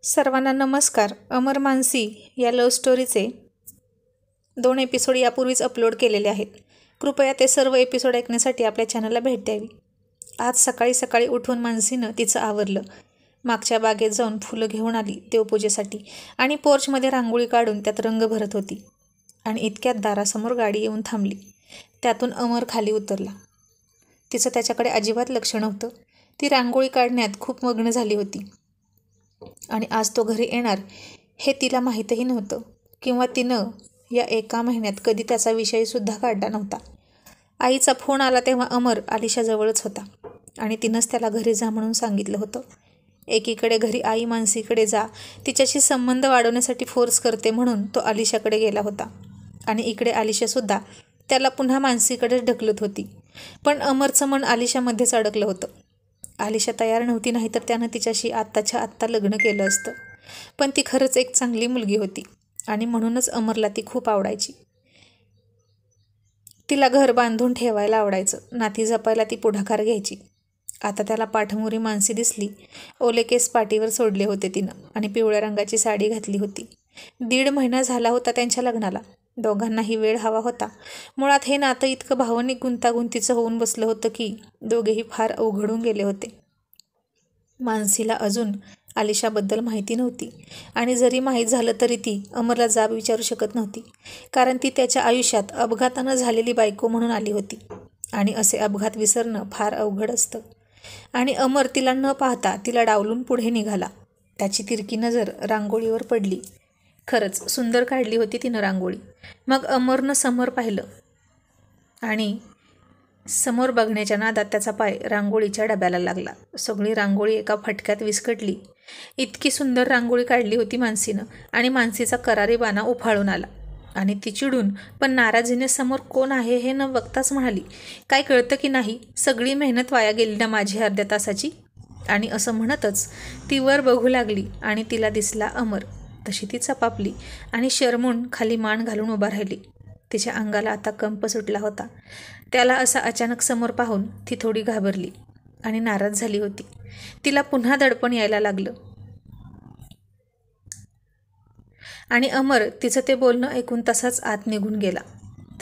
सर्वांना नमस्कार. अमर मानसी या लव्ह स्टोरीचे 2 एपिसोड यापूर्वीच अपलोड केलेले आहेत. कृपया ते सर्व एपिसोड ऐकण्यासाठी आपल्या चॅनलला भेट द्यावी. आज सकाळी सकाळी उठून मानसीनं तिचं आवरलं. मागच्या बागेत जाऊन फुलं घेऊन आली देवपूजेसाठी आणि पोर्चमध्ये रांगोळी काढून त्यात रंग भरत होती. आणि इतक्यात दारासमोर गाडी येऊन थांबली. त्यातून अमर खाली उतरला. तिचं त्याच्याकडे अजिबात लक्ष नव्हतं. ती रांगोळी काढण्यात खूप मग्न झाली होती. आणि आज तो घरी येणार हे तिला माहीतही नव्हतं, किंवा तिनं या एका महिन्यात कधी त्याचा विषयसुद्धा काढला नव्हता. आईचा फोन आला तेव्हा अमर आलिशाजवळच होता आणि तिनंच त्याला घरी जा म्हणून सांगितलं होतं. एकीकडे घरी आई मानसीकडे जा, तिच्याशी संबंध वाढवण्यासाठी फोर्स करते म्हणून तो आलिशाकडे गेला होता, आणि इकडे आलिशासुद्धा त्याला पुन्हा मानसीकडेच ढकलत होती. पण अमरचं मन आलिशामध्येच अडकलं होतं. आलिशा तयार नव्हती, नाही तर त्यानं तिच्याशी आत्ताच्या आत्ता लग्न केलं असतं. पण ती खरंच एक चांगली मुलगी होती आणि म्हणूनच अमरला ती खूप आवडायची. तिला घर बांधून ठेवायला आवडायचं. नाती जपायला ती पुढाकार घ्यायची. आता त्याला पाठमोरी मानसी दिसली. ओले केस पाठीवर सोडले होते तिनं आणि पिवळ्या रंगाची साडी घातली होती. 1.5 महिना झाला होता त्यांच्या लग्नाला. दोघांनाही वेळ हवा होता. मुळात हे नातं इतकं भावनिक गुंतागुंतीचं होऊन बसलं होतं की दोघेही फार अवघडून गेले होते. मानसीला अजून आलिशाबद्दल माहिती नव्हती, आणि जरी माहीत झालं तरी ती अमरला जाब विचारू शकत नव्हती, कारण ती त्याच्या आयुष्यात अपघातानं झालेली बायको म्हणून आली होती, आणि असे अपघात विसरणं फार अवघड असतं. आणि अमर तिला न पाहता तिला डावलून पुढे निघाला. त्याची तिरकी नजर रांगोळीवर पडली. खरंच सुंदर काढली होती तिनं रांगोळी. मग अमरनं समोर पाहिलं आणि समोर बघण्याच्या नादात त्याचा पाय रांगोळीच्या डब्याला लागला. सगळी रांगोळी एका फटक्यात विस्कटली. इतकी सुंदर रांगोळी काढली होती मानसीनं, आणि मानसीचा करारी बाणा उफाळून आला. आणि ती चिडून पण नाराजीने समोर कोण आहे हे न बघताच म्हणाली, काय कळतं की नाही, सगळी मेहनत वाया गेली ना माझी अर्ध्या तासाची. आणि असं म्हणतच ती वर बघू लागली आणि तिला दिसला अमर. तशी ती चपापली आणि शरमून खाली मान घालून उभा राहिली. तिच्या अंगाला आता कंप सुटला होता. त्याला असा अचानक समोर पाहून ती थोडी घाबरली आणि नाराज झाली होती. तिला पुन्हा दडपण यायला लागलं. आणि अमर तिचं ते बोलणं ऐकून तसाच आत निघून गेला.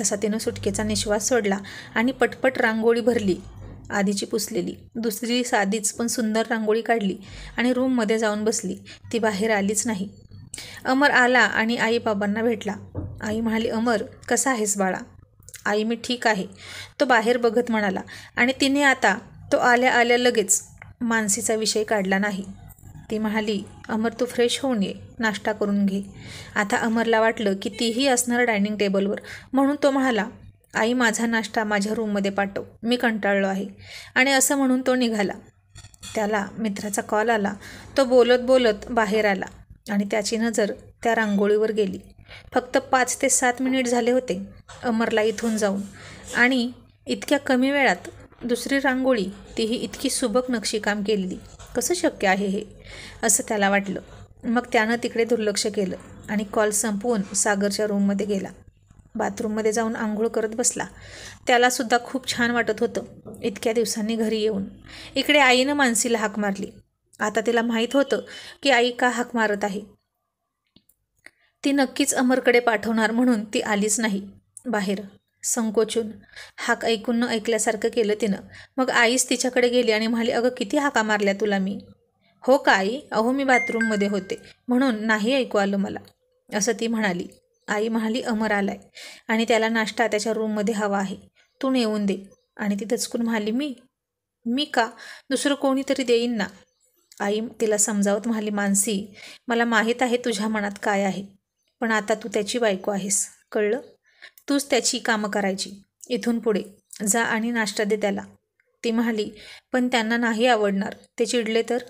तसा तिनं सुटकेचा निश्वास सोडला आणि पटपट रांगोळी भरली. आधीची पुसलेली, दुसरी साधीच पण सुंदर रांगोळी काढली आणि रूममध्ये जाऊन बसली. ती बाहेर आलीच नाही. अमर आला आणि आई बाबांना भेटला. आई म्हणाली, अमर कसा आहेस बाळा? आई, मी ठीक आहे, तो बाहेर बघत म्हणाला. आणि तिने आता तो आल्या आल्या लगेच मानसीचा विषय काढला नाही. ती म्हणाली, अमर तू फ्रेश होऊन ये, नाश्ता करून घे. आता अमरला वाटलं की तीही असणार डायनिंग टेबलवर, म्हणून तो म्हणाला, आई माझा नाश्ता माझ्या रूममध्ये पाठव, मी कंटाळलो आहे. आणि असं म्हणून तो निघाला. त्याला मित्राचा कॉल आला. तो बोलत बोलत बाहेर आला आणि त्याची नजर त्या रांगोळीवर गेली. फक्त 5 ते 7 मिनिट झाले होते अमरला इथून जाऊन, आणि इतक्या कमी वेळात दुसरी रांगोळी, तीही इतकी सुबक नक्षीकाम केलेली. कसं शक्य आहे हे, असं त्याला वाटलं. मग त्यानं तिकडे दुर्लक्ष केलं आणि कॉल संपवून सागरच्या रूममध्ये गेला. बाथरूममध्ये जाऊन आंघोळ करत बसला. त्यालासुद्धा खूप छान वाटत होतं इतक्या दिवसांनी घरी येऊन. इकडे आईनं मानसीला हाक मारली. आता तिला माहीत होतं की आई का हाक मारत आहे. ती नक्कीच अमरकडे पाठवणार म्हणून ती आलीच नाही बाहेर. संकोचून हाक ऐकून न ऐकल्यासारखं केलं तिनं. मग आईच तिच्याकडे गेली आणि म्हणाली, अगं किती हाका मारल्या तुला मी? हो का आई? अहो मी बाथरूममध्ये होते म्हणून नाही ऐकू आलं मला, असं ती म्हणाली. आई म्हणाली, अमर आलाय आणि त्याला नाश्ता त्याच्या रूममध्ये हवा आहे, तू नेऊन दे. आणि ती दचकून म्हणाली, मी का? दुसरं कोणीतरी देईन ना. आई तिला समजावत म्हणाली, मानसी मला माहीत आहे तुझ्या मनात काय आहे, पण आता तू त्याची बायको आहेस, कळलं? तूच त्याची कामं करायची. इथून पुढे जा आणि नाश्ता दे त्याला. ती म्हणाली, पण त्यांना नाही आवडणार, ते चिडले तर?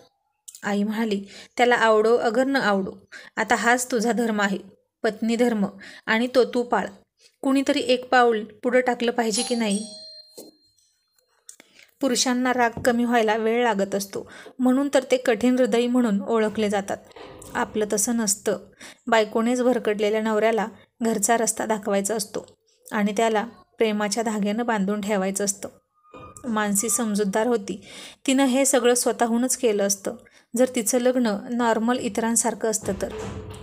आई म्हणाली, त्याला आवडो अगर न आवडो, आता हाच तुझा धर्म आहे, पत्नी धर्म, आणि तो तू पाळ. कुणीतरी एक पाऊल पुढं टाकलं पाहिजे की नाही? पुरुषांना राग कमी व्हायला वेळ लागत असतो, म्हणून तर ते कठीण हृदयी म्हणून ओळखले जातात. आपलं तसं नसतं. बायकोनेच भरकटलेल्या नवऱ्याला घरचा रस्ता दाखवायचा असतो आणि त्याला प्रेमाच्या धाग्यानं बांधून ठेवायचं असतं. मानसी समजूतदार होती. तिनं हे सगळं स्वतःहूनच केलं असतं. जर तिचं लग्न नॉर्मल इतरांसारखं असतं तर.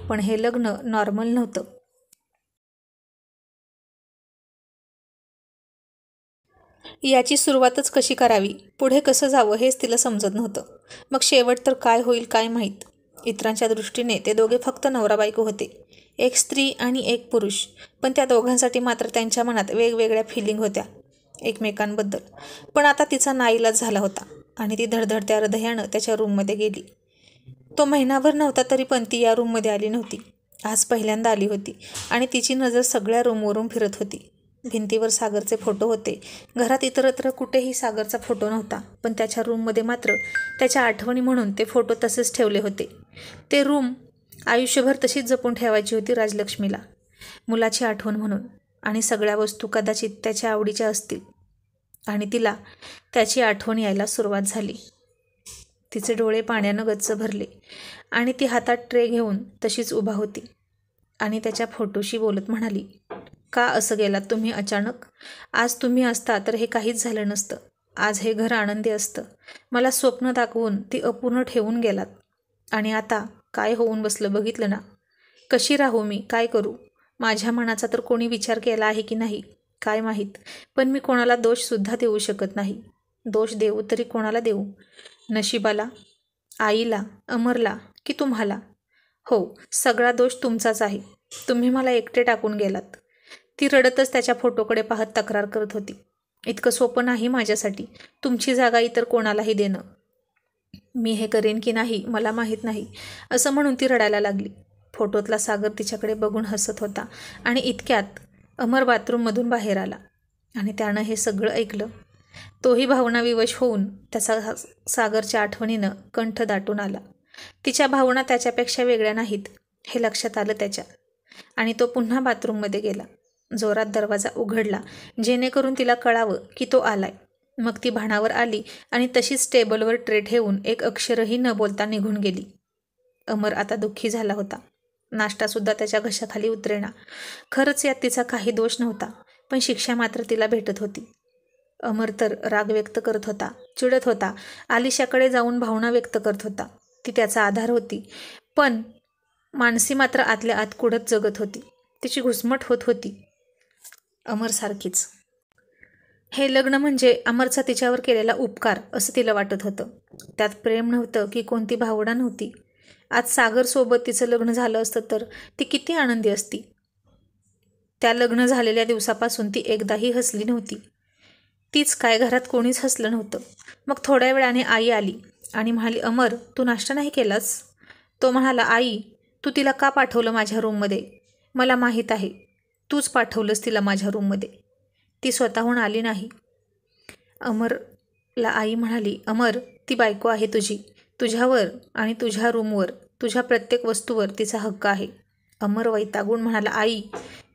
पण हे लग्न नॉर्मल नव्हतं. याची सुरुवातच कशी करावी, पुढे कसं जावं हेच तिला समजत नव्हतं. मग शेवट तर काय होईल काय माहीत. इतरांच्या दृष्टीने ते दोघे फक्त नवरा बायको होते, एक स्त्री आणि एक पुरुष. पण त्या दोघांसाठी मात्र त्यांच्या मनात वेगवेगळ्या फिलिंग होत्या एकमेकांबद्दल. पण आता तिचा नाईलाज झाला होता आणि ती धडधडत्या हृदयानं त्याच्या रूममध्ये गेली. तो महिनाभर नव्हता तरी पण ती या रूममध्ये आली नव्हती. आज पहिल्यांदा आली होती आणि तिची नजर सगळ्या रूमवरून फिरत होती. भिंतीवर सागरचे फोटो होते. घरात इतरत्र कुठेही सागरचा फोटो नव्हता, पण त्याच्या रूममध्ये मात्र त्याच्या आठवणी म्हणून ते फोटो तसेच ठेवले होते. ते रूम आयुष्यभर तशीच जपून ठेवायची होती राजलक्ष्मीला, मुलाची आठवण म्हणून. आणि सगळ्या वस्तू कदाचित त्याच्या आवडीच्या असतील. आणि तिला त्याची आठवण यायला सुरुवात झाली. तिचे डोळे पाण्यानं गच्च भरले आणि ती हातात ट्रे घेऊन तशीच उभा होती आणि त्याच्या फोटोशी बोलत म्हणाली, का असं गेलात तुम्ही अचानक? आज तुम्ही असता तर हे काहीच झालं नसतं. आज हे घर आनंदी असतं. मला स्वप्न दाखवून ती अपूर्ण ठेवून गेलात. आणि आता काय होऊन बसलं बघितलं ना. कशी राहू मी, काय करू? माझ्या मनाचा तर कोणी विचार केला आहे की नाही काय माहीत, पण मी कोणाला दोषसुद्धा देऊ शकत नाही. दोष देऊ तरी कोणाला देऊ? नशिबाला, आईला, अमरला की तुम्हाला? हो, सगळा दोष तुमचाच आहे. तुम्ही मला एकटे टाकून गेलात. ती रडतच त्याच्या फोटोकडे पाहत तक्रार करत होती. इतकं सोपं नाही माझ्यासाठी तुमची जागा इतर कोणालाही देणं. मी हे करेन की नाही मला माहीत नाही, असं म्हणून ती रडायला लागली. फोटोतला सागर तिच्याकडे बघून हसत होता आणि इतक्यात अमर बाथरूममधून बाहेर आला आणि त्यानं हे सगळं ऐकलं. तोही भावनाविवश होऊन त्याचा सागरच्या आठवणीनं कंठ दाटून आला. तिच्या भावना त्याच्यापेक्षा वेगळ्या नाहीत हे लक्षात आलं त्याच्या. आणि तो पुन्हा बाथरूममध्ये गेला. जोरात दरवाजा उघडला जेणेकरून तिला कळावं की तो आलाय. मग ती भानावर आली आणि तशीच टेबलवर ट्रे ठेवून एक अक्षरही न बोलता निघून गेली. अमर आता दुःखी झाला होता. नाश्तासुद्धा त्याच्या घशाखाली उतरेना. खरंच यात तिचा काही दोष नव्हता, पण शिक्षा मात्र तिला भेटत होती. अमर तर राग व्यक्त करत होता, चिडत होता, आलिशाकडे जाऊन भावना व्यक्त करत होता. ती त्याचा आधार होती, पण मानसी मात्र आतल्या आत कुढत जगत होती. तिची घुसमट होत होती अमरसारखीच. हे लग्न म्हणजे अमरचा तिच्यावर केलेला उपकार असं तिला वाटत होतं. त्यात प्रेम नव्हतं की कोणती भावना नव्हती. आज सागरसोबत तिचं लग्न झालं असतं तर ती किती आनंदी असती. त्या लग्न झालेल्या दिवसापासून ती एकदाही हसली नव्हती. तीच काय, घरात कोणीच हसलं नव्हतं. मग थोड्या वेळाने आई आली आणि म्हणाली, अमर तू नाश्ता नाही केलास? तो म्हणाला, आई तू तिला का पाठवलं माझ्या रूममध्ये? मला माहीत आहे तूच पाठवलंस तिला माझ्या रूममध्ये. ती स्वतःहून आली नाही. अमरला आई म्हणाली, अमर ती बायको आहे तुझी. तुझ्यावर आणि तुझ्या रूमवर, तुझ्या प्रत्येक वस्तूवर तिचा हक्क आहे. अमर वैतागून म्हणाला, आई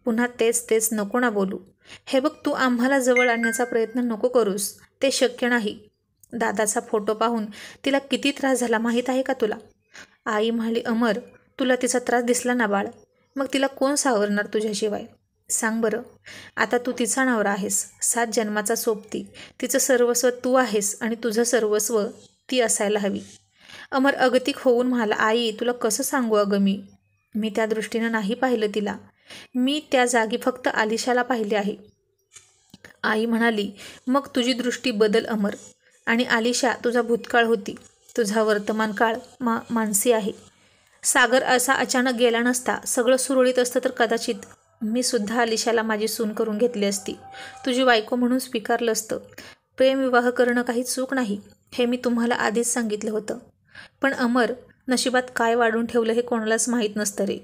पुन्हा तेच तेच नको ना बोलू. हे बघ तू आम्हाला जवळ आणण्याचा प्रयत्न नको करूस, ते शक्य नाही. दादाचा फोटो पाहून तिला किती त्रास झाला माहीत आहे का तुला? आई म्हणाली, अमर तुला तिचा त्रास दिसला ना बाळ, मग तिला कोण सावरणार तुझ्याशिवाय? सांग बरं. आता तू तिचा नवरा आहेस, 7 जन्माचा सोबती. तिचं सर्वस्व तू आहेस आणि तुझं सर्वस्व ती असायला हवी. अमर अगतिक होऊन म्हणाला, आई तुला कसं सांगू अगं, मी त्या दृष्टीनं नाही पाहिलं तिला. मी त्या जागी फक्त आलिशाला पाहिले आहे. आई म्हणाली, मग तुझी दृष्टी बदल अमर. आणि आलिशा तुझा भूतकाळ होती, तुझा वर्तमान काळ मानसी आहे. सागर असा अचानक गेला नसता, सगळं सुरळीत असतं तर कदाचित मी सुद्धा आलिशाला माझी सून करून घेतली असती, तुझी बायको म्हणून स्वीकारलं असतं. प्रेमविवाह करणं काही चूक नाही हे मी तुम्हाला आधीच सांगितलं होतं. पण अमर नशिबात काय वाढून ठेवलं हे कोणालाच माहीत नसतं रे.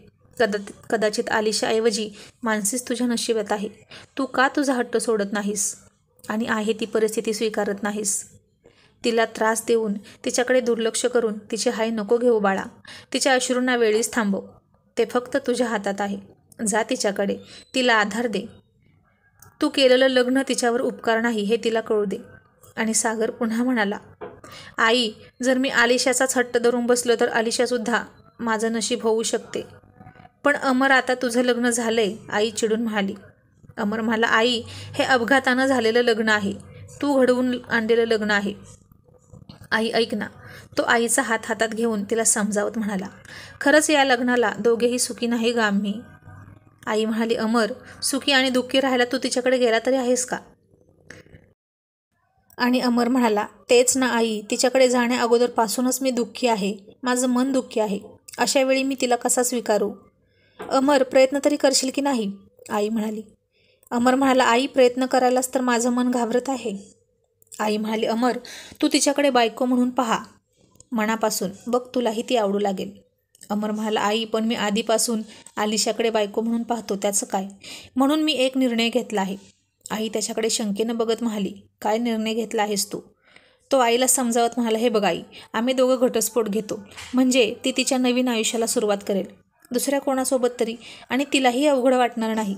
कदाचित आलिशाऐवजी मानसीच तुझ्या नशिबात आहे. तू का तुझा हट्ट सोडत नाहीस आणि आहे ती परिस्थिती स्वीकारत नाहीस? तिला त्रास देऊन, तिच्याकडे दुर्लक्ष करून तिचे हाय नको घेऊ बाळा. तिच्या अश्रूंना वेळीच थांबव. ते फक्त तुझ्या हातात आहे. जा तिच्याकडे, तिला आधार दे. तू केलेलं लग्न तिच्यावर उपकार नाही हे तिला कळू दे. आणि सागर पुन्हा म्हणाला, आई जर मी आलिशाचाच हट्ट धरून बसलो तर आलिशासुद्धा माझं नशीब होऊ शकते. पण अमर आता तुझं लग्न झालंय, आई चिडून म्हणाली. अमर म्हणाला, आई हे अपघातानं झालेलं लग्न आहे, तू घडवून आणलेलं लग्न आहे. आई ऐक ना. तो आईचा हात हातात घेऊन तिला समजावत म्हणाला. खरंच या लग्नाला दोघेही सुखी नाही ग आम्ही. आई म्हणाली, अमर, सुखी आणि दुःखी राहायला तू तिच्याकडे गेला तरी आहेस का? आणि अमर म्हणाला, तेच ना आई, तिच्याकडे जाण्या अगोदरपासूनच मी दुःखी आहे. माझं मन दुःखी आहे. अशा वेळी मी तिला कसा स्वीकारू? अमर, प्रयत्न तरी करशील की नाही? आई म्हणाली. अमर म्हणाला, आई, प्रयत्न करायलाच तर माझं मन घाबरत आहे. आई म्हणाली, अमर, तू तिच्याकडे बायको म्हणून पहा मनापासून, बघ तुलाही ती आवडू लागेल. अमर म्हणाला, आई, पण मी आधीपासून आलिशाकडे बायको म्हणून पाहतो, त्याचं काय? म्हणून मी एक निर्णय घेतला आहे. आई त्याच्याकडे शंकेनं बघत म्हणाली, काय निर्णय घेतला आहेस तू? तो आईला समजावत म्हणाला, हे बघ आई, आम्ही दोघं घटस्फोट घेतो. म्हणजे ती तिच्या नवीन आयुष्याला सुरुवात करेल, दुसऱ्या कोणासोबत तरी, आणि तिलाही अवघड वाटणार नाही.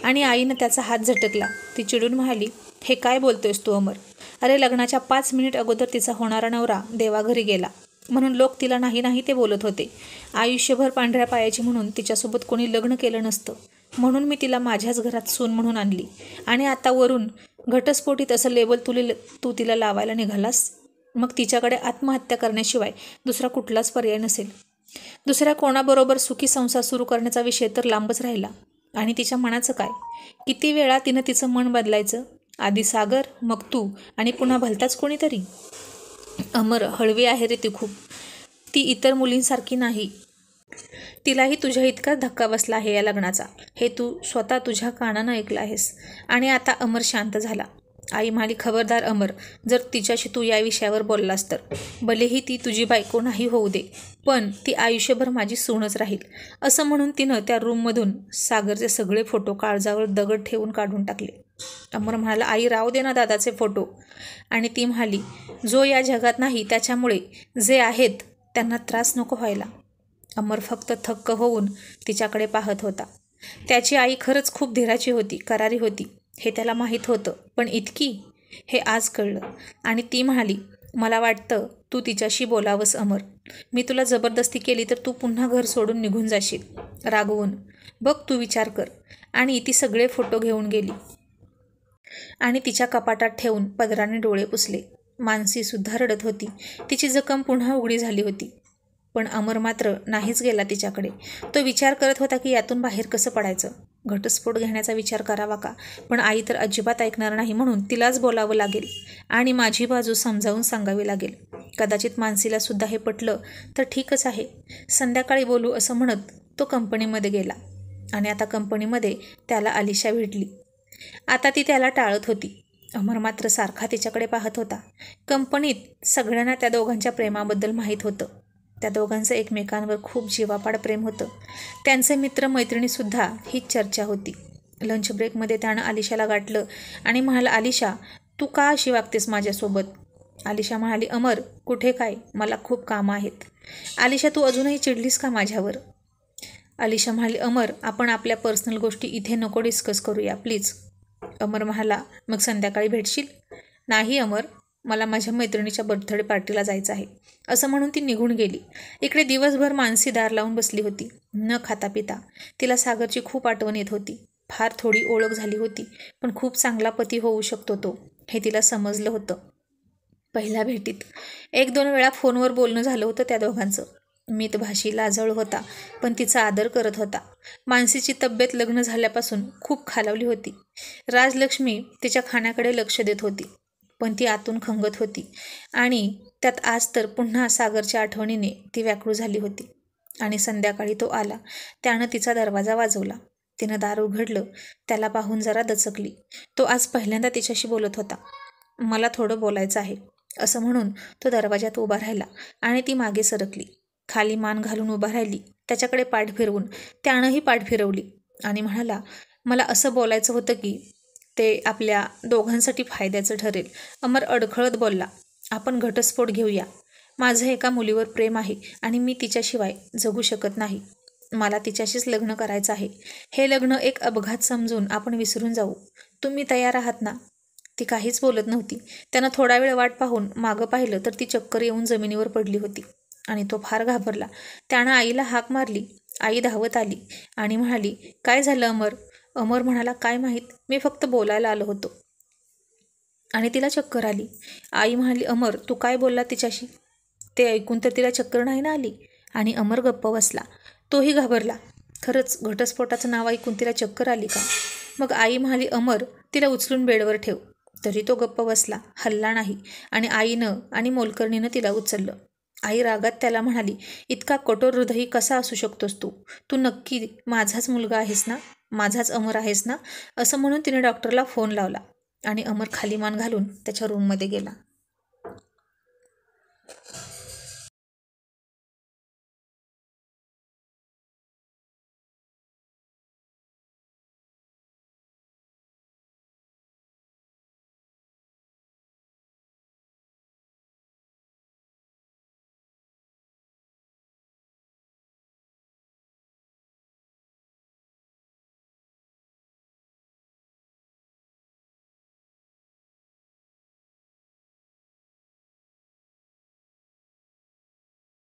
आणि आईनं त्याचा हात झटकला. ती चिडून म्हणाली, हे काय बोलतोयस तू अमर? अरे, लग्नाच्या 5 मिनिट अगोदर तिचा होणारा नवरा देवाघरी गेला म्हणून लोक तिला नाही नाही ते बोलत होते. आयुष्यभर पांढऱ्या पायाची म्हणून तिच्यासोबत कोणी लग्न केलं नसतं, म्हणून मी तिला माझ्याच घरात सून म्हणून आणली. आणि आता वरून घटस्फोटीत असं लेबल तू तिला लावायला निघालास? मग तिच्याकडे आत्महत्या करण्याशिवाय दुसरा कुठलाच पर्याय नसेल. दुसऱ्या कोणाबरोबर सुखी संसार सुरू करण्याचा विषय तर लांबच राहिला. आणि तिच्या मनाचं काय? किती वेळा तिनं तिचं मन बदलायचं? आधी सागर, मग तू, आणि पुन्हा भलताच कोणीतरी. अमर, हळवी आहे रे ती खूप. ती इतर मुलींसारखी नाही. तिलाही तुझ्या इतकाच धक्का बसला आहे या लग्नाचा. हे तू स्वतः तुझ्या कानानं ऐकलं आहेस. आणि आता अमर शांत झाला. आई म्हणाली, खबरदार अमर, जर तिच्याशी तू या विषयावर बोललास तर. भलेही ती तुझी बायको नाही होऊ दे, पण ती आयुष्यभर माझी सूनच राहील. असं म्हणून तिनं त्या रूममधून सागरचे सगळे फोटो काळजावर दगड ठेवून काढून टाकले. अमर म्हणाला, आई, राहू दे ना दादाचे फोटो. आणि ती म्हणाली, जो या जगात नाही त्याच्यामुळे जे आहेत त्यांना त्रास नको व्हायला. अमर फक्त थक्क होऊन तिच्याकडे पाहत होता. त्याची आई खरंच खूप धीराची होती, करारी होती, हे त्याला माहीत होतं. पण इतकी? हे आज कळलं. आणि ती म्हणाली, मला वाटतं तू तिच्याशी बोलावंस अमर. मी तुला जबरदस्ती केली तर तू पुन्हा घर सोडून निघून जाशील रागवून. बघ, तू विचार कर. आणि ती सगळे फोटो घेऊन गेली आणि तिच्या कपाटात ठेवून पदराने डोळे पुसले. मानसीसुद्धा रडत होती. तिची जखम पुन्हा उघडी झाली होती. पण अमर मात्र नाहीच गेला तिच्याकडे. तो विचार करत होता की यातून बाहेर कसं पडायचं. घटस्फोट घेण्याचा विचार करावा का? पण आई तर अजिबात ऐकणार नाही, म्हणून तिलाच बोलावं लागेल आणि माझी बाजू समजावून सांगावी लागेल. कदाचित मानसीला सुद्धा हे पटलं तर ठीकच आहे. संध्याकाळी बोलू असं म्हणत तो कंपनीमध्ये गेला. आणि आता कंपनीमध्ये त्याला आलिशा भेटली. आता ती त्याला टाळत होती. अमर मात्र सारखा तिच्याकडे पाहत होता. कंपनीत सगळ्यांना त्या दोघांच्या प्रेमाबद्दल माहीत होतं. त्या दोघांचं एकमेकांवर खूप जीवापाड प्रेम होतं. त्यांचे मित्रमैत्रिणीसुद्धा हीच चर्चा होती. लंच ब्रेकमध्ये त्यानं आलिशाला गाठलं आणि म्हणाला, आलिशा, तू का अशी वागतेस माझ्यासोबत? आलिशा म्हणाली, अमर, कुठे काय, मला खूप कामं आहेत. आलिशा, तू अजूनही चिडलीस का माझ्यावर? आलिशा म्हणाली, अमर, आपण आपल्या पर्सनल गोष्टी इथे नको डिस्कस करूया प्लीज. अमर म्हणाला, मग संध्याकाळी भेटशील? नाही अमर, मला माझ्या मैत्रिणीच्या बर्थडे पार्टीला जायचं आहे. असं म्हणून ती निघून गेली. इकडे दिवसभर मानसी दार लावून बसली होती, न खाता पिता. तिला सागरची खूप आठवण येत होती. फार थोडी ओळख झाली होती, पण खूप चांगला पती होऊ शकतो तो, हे तिला समजलं होतं. पहिल्या भेटीत 1-2 वेळा फोनवर बोलणं झालं होतं त्या दोघांचं. मितभाषी लाजळ होता, पण तिचा आदर करत होता. मानसीची तब्येत लग्न झाल्यापासून खूप खालावली होती. राजलक्ष्मी तिच्या खाण्याकडे लक्ष देत होती, पण ती आतून खंगत होती. आणि त्यात आज तर पुन्हा सागरच्या आठवणीने ती व्याकुळ झाली होती. आणि संध्याकाळी तो आला. त्यानं तिचा दरवाजा वाजवला. तिनं दार उघडलं. त्याला पाहून जरा दचकली. तो आज पहिल्यांदा तिच्याशी बोलत होता. मला थोडं बोलायचं आहे, असं म्हणून तो दरवाजात उभा राहिला आणि ती मागे सरकली. खाली मान घालून उभा राहिली, त्याच्याकडे पाठ फिरवून. त्यानंही पाठ फिरवली आणि म्हणाला, मला असं बोलायचं होतं की ते आपल्या दोघांसाठी फायद्याचं ठरेल. अमर अडखळत बोलला, आपण घटस्फोट घेऊया. माझं एका मुलीवर प्रेम आहे आणि मी तिच्याशिवाय जगू शकत नाही. मला तिच्याशीच लग्न करायचं आहे. हे लग्न एक अपघात समजून आपण विसरून जाऊ. तुम्ही तयार आहात ना? ती काहीच बोलत नव्हती. त्यानं थोडा वेळ वाट पाहून मागं पाहिलं तर ती चक्कर येऊन जमिनीवर पडली होती आणि तो फार घाबरला. त्यानं आईला हाक मारली. आई धावत आली आणि म्हणाली, काय झालं अमर? अमर म्हणाला, काय माहीत, मी फक्त बोलायला आलो होतो. आणि तिला चक्कर आली. आई म्हणाली, अमर तू काय बोलला तिच्याशी? ते ऐकून तर तिला चक्कर नाही ना आली. आणि अमर गप्प बसला. तोही घाबरला. खरंच घटस्फोटाचं नाव ऐकून तिला चक्कर आली का? मग आई म्हणाली, अमर तिला उचलून बेडवर ठेव. तरी तो गप्प बसला, हल्ला नाही. आणि आईनं आणि मोलकरणीनं तिला उचललं. आई रागात त्याला म्हणाली, इतका कठोर हृदयी कसा असू शकतोस तू? तू नक्की माझाच मुलगा आहेस ना? माझाच अमर आहेस ना? असं म्हणून तिने डॉक्टरला फोन लावला आणि अमर खाली मान घालून त्याच्या रूममध्ये गेला.